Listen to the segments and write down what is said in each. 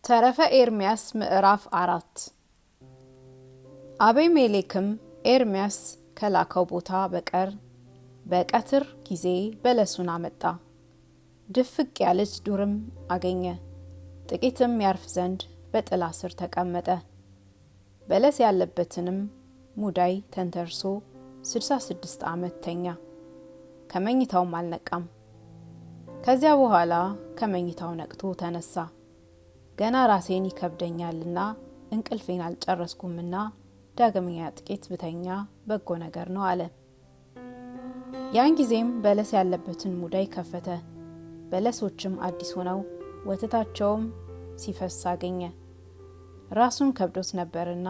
ተረፈ ኤርምያስ ምዕራፍ 4 አቤሜሌክም ኤርምያስ ከላከው ቦታ በቀር በቀትር ጊዜ በለሱን አመጣ። ድፍቅ ያለች ዱርም አገኘ። ጥቂትም ያርፍ ዘንድ በጥላ ስር ተቀመጠ። በለስ ያለበትንም ሙዳይ ተንተርሶ 66 ዓመት ተኛ። ከመኝታውም አልነቃም። ከዚያ በኋላ ከመኝታው ነቅቶ ተነሳ። ገና ራሴን ይከብደኛልና እንቅልፌን አልጨረስኩምና ዳግመኛ ጥቂት ብተኛ በጎ ነገር ነው አለ። ያን ጊዜም በለስ ያለበትን ሙዳይ ከፈተ። በለሶችም አዲስ ሆነው ወተታቸውም ሲፈስ አገኘ። ራሱን ከብዶት ነበርና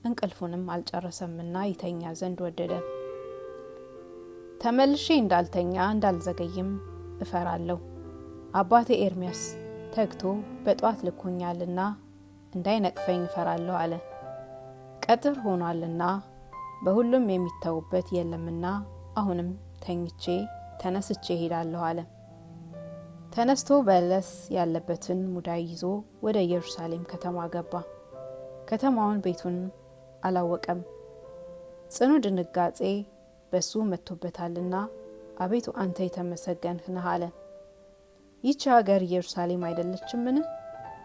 እንቅልፉንም አልጨረሰምና ይተኛ ዘንድ ወደደ። ተመልሼ እንዳልተኛ እንዳልዘገይም እፈራለሁ። አባቴ ኤርምያስ ተግቶ በጧት ልኮኛልና እንዳይነቅፈኝ እፈራለሁ አለ። ቀትር ሆኗልና በሁሉም የሚተውበት የለምና አሁንም ተነስቼ ሄዳለሁ አለ። ተነስቶ በለስ ያለበትን ሙዳይ ይዞ ወደ ኢየሩሳሌም ከተማ ገባ። ከተማውን ቤቱን አላወቀም። ጽኑ ድንጋጤ በሱ መጥቶበታልና አቤቱ አንተ የተመሰገንህ ነህ አለ። ይህች ሀገር ኢየሩሳሌም አይደለችምን?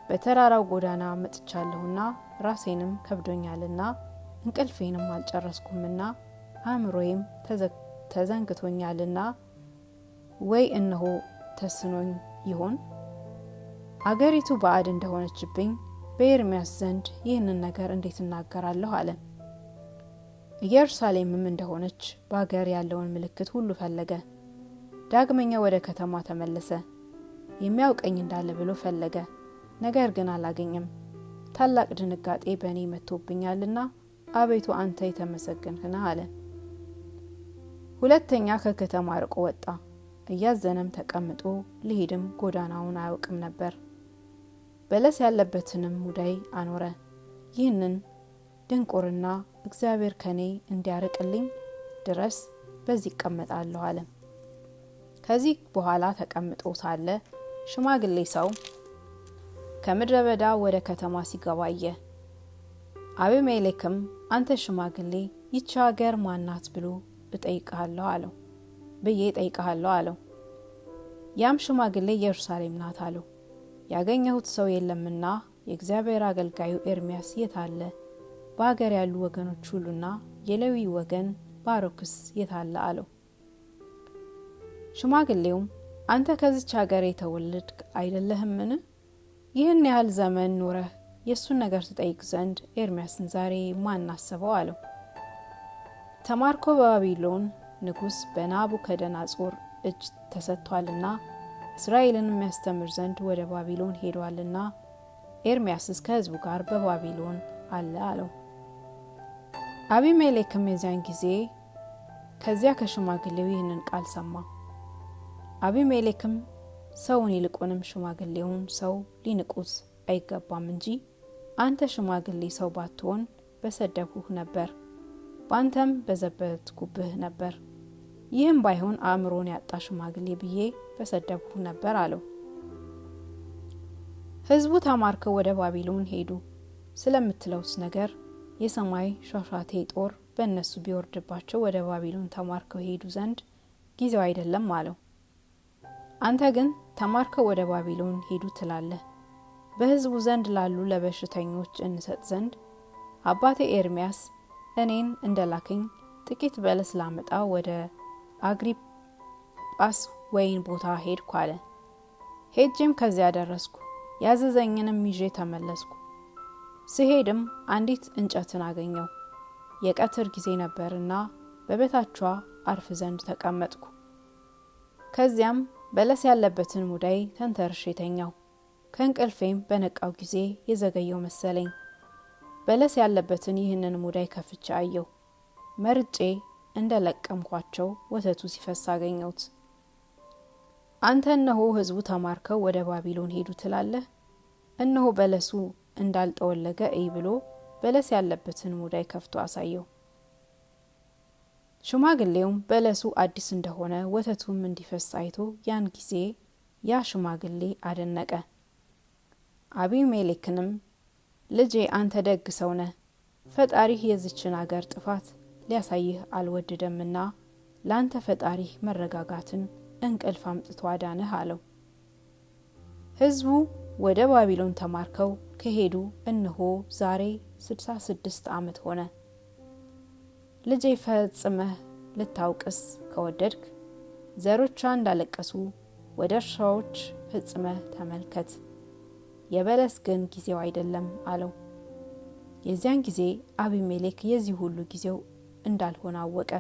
በተራራው ጎዳና መጥቻለሁና ራሴንም ከብዶኛልና እንቅልፌንም አልጨረስኩምና አእምሮዬም ተዘንግቶኛልና ወይ እነሆ ተስኖኝ ይሆን? አገሪቱ ባዕድ እንደሆነችብኝ በኤርምያስ ዘንድ ይህንን ነገር እንዴት እናገራለሁ አለ። ኢየሩሳሌምም እንደሆነች በአገር ያለውን ምልክት ሁሉ ፈለገ። ዳግመኛ ወደ ከተማ ተመለሰ። የሚያውቀኝ እንዳለ ብሎ ፈለገ፣ ነገር ግን አላገኘም። ታላቅ ድንጋጤ በእኔ መጥቶብኛልና አቤቱ አንተ የተመሰገንህ ነህ አለ። ሁለተኛ ከከተማ ርቆ ወጣ። እያዘነም ተቀምጦ ሊሄድም ጎዳናውን አያውቅም ነበር። በለስ ያለበትንም ሙዳይ አኖረ። ይህንን ድንቁርና እግዚአብሔር ከኔ እንዲያርቅልኝ ድረስ በዚህ እቀመጣለሁ አለ። ከዚህ በኋላ ተቀምጦ ሳለ ሽማግሌ ሰው ከምድረ በዳ ወደ ከተማ ሲገባ አየ። አቤሜሌክም አንተ ሽማግሌ ይህች ሀገር ማናት ብዬ እጠይቅሃለሁ አለው። ያም ሽማግሌ ኢየሩሳሌም ናት አለው። ያገኘሁት ሰው የለምና የእግዚአብሔር አገልጋዩ ኤርምያስ የት አለ? በሀገር ያሉ ወገኖች ሁሉና የሌዊ ወገን ባሮክስ የት አለ አለው። ሽማግሌውም አንተ ከዚች ሀገር የተወለድክ አይደለህምን? ይህን ያህል ዘመን ኖረህ የእሱን ነገር ትጠይቅ ዘንድ ኤርምያስን ዛሬ ማን አሰበው አለው። ተማርኮ በባቢሎን ንጉሥ በናቡከደነፆር እጅ ተሰጥቷልና እስራኤልን የሚያስተምር ዘንድ ወደ ባቢሎን ሄዷልና ኤርምያስስ ከሕዝቡ ጋር በባቢሎን አለ አለው። አቤሜሌክም የዚያን ጊዜ ከዚያ ከሽማግሌው ይህንን ቃል ሰማ። አቤሜሌክም ሰውን ይልቁንም ሽማግሌውን ሰው ሊንቁት አይገባም እንጂ አንተ ሽማግሌ ሰው ባትሆን በሰደብሁህ ነበር፣ ባንተም በዘበትኩብህ ነበር። ይህም ባይሆን አእምሮን ያጣ ሽማግሌ ብዬ በሰደብሁህ ነበር አለው። ሕዝቡ ተማርከው ወደ ባቢሎን ሄዱ ስለምትለውስ ነገር የሰማይ ሻሻቴ ጦር በእነሱ ቢወርድባቸው ወደ ባቢሎን ተማርከው ሄዱ ዘንድ ጊዜው አይደለም አለው። አንተ ግን ተማርከው ወደ ባቢሎን ሄዱ ትላለህ። በሕዝቡ ዘንድ ላሉ ለበሽተኞች እንሰጥ ዘንድ አባቴ ኤርምያስ እኔን እንደላከኝ ጥቂት በለስ ላመጣ ወደ አግሪጳስ ወይን ቦታ ሄድኩ አለ። ሄጄም ከዚያ ደረስኩ፣ ያዘዘኝንም ይዤ ተመለስኩ። ስሄድም አንዲት እንጨትን አገኘው። የቀትር ጊዜ ነበርና በበታቿ አርፍ ዘንድ ተቀመጥኩ። ከዚያም በለስ ያለበትን ሙዳይ ተንተርሼ ተኛው። ከእንቅልፌም በነቃው ጊዜ የዘገየው መሰለኝ። በለስ ያለበትን ይህንን ሙዳይ ከፍቼ አየው። መርጬ እንደለቀምኳቸው ወተቱ ሲፈስ አገኘሁት። አንተ እነሆ ሕዝቡ ተማርከው ወደ ባቢሎን ሄዱ ትላለህ። እነሆ በለሱ እንዳልጠወለገ እይ ብሎ በለስ ያለበትን ሙዳይ ከፍቶ አሳየው። ሽማግሌውም በለሱ አዲስ እንደሆነ ወተቱም እንዲፈስ አይቶ ያን ጊዜ ያ ሽማግሌ አደነቀ። አቢሜሌክንም ልጄ አንተ ደግ ሰው ነህ፣ ፈጣሪህ የዚችን አገር ጥፋት ሊያሳይህ አልወደደምና ላንተ ፈጣሪህ መረጋጋትን እንቅልፍ አምጥቶ አዳነህ አለው። ሕዝቡ ወደ ባቢሎን ተማርከው ከሄዱ እነሆ ዛሬ 66 ዓመት ሆነ። ልጄ ፈጽመህ ልታውቅስ ከወደድክ ዘሮቿ እንዳለቀሱ ወደ እርሻዎች ፈጽመህ ተመልከት፣ የበለስ ግን ጊዜው አይደለም አለው። የዚያን ጊዜ አቢሜሌክ የዚህ ሁሉ ጊዜው እንዳልሆነ አወቀ።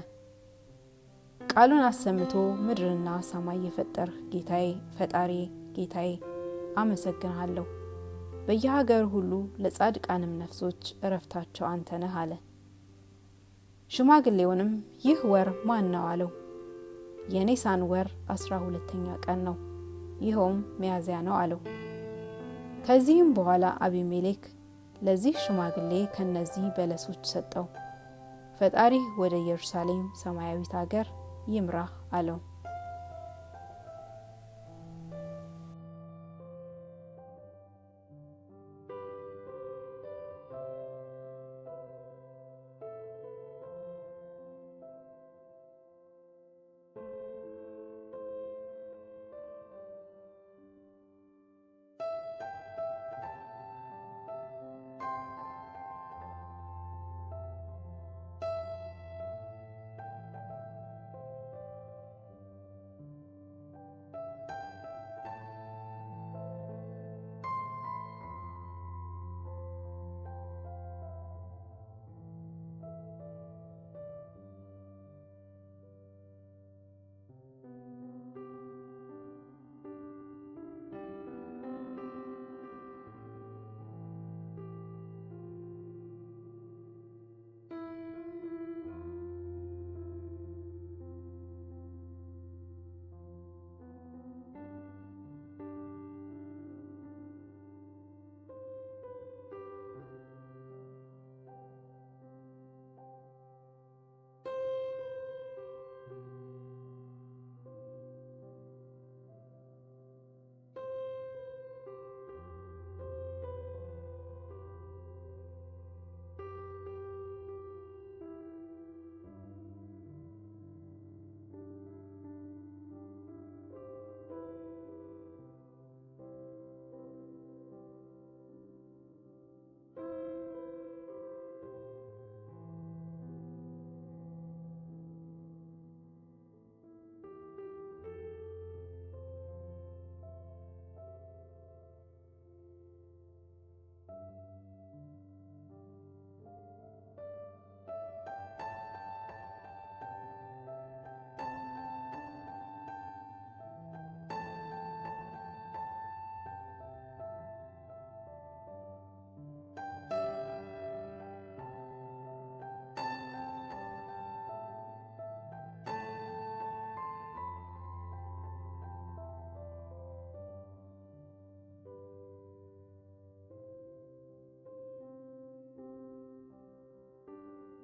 ቃሉን አሰምቶ ምድርና ሰማይ የፈጠርህ ጌታዬ ፈጣሪ ጌታዬ አመሰግንሃለሁ፣ በየሀገር ሁሉ ለጻድቃንም ነፍሶች እረፍታቸው አንተ ነህ አለ። ሽማግሌውንም ይህ ወር ማን ነው አለው። የኒሳን ወር 12ኛ ቀን ነው፣ ይኸውም ሚያዝያ ነው አለው። ከዚህም በኋላ አቢሜሌክ ለዚህ ሽማግሌ ከነዚህ በለሶች ሰጠው። ፈጣሪ ወደ ኢየሩሳሌም ሰማያዊት ሀገር ይምራህ አለው።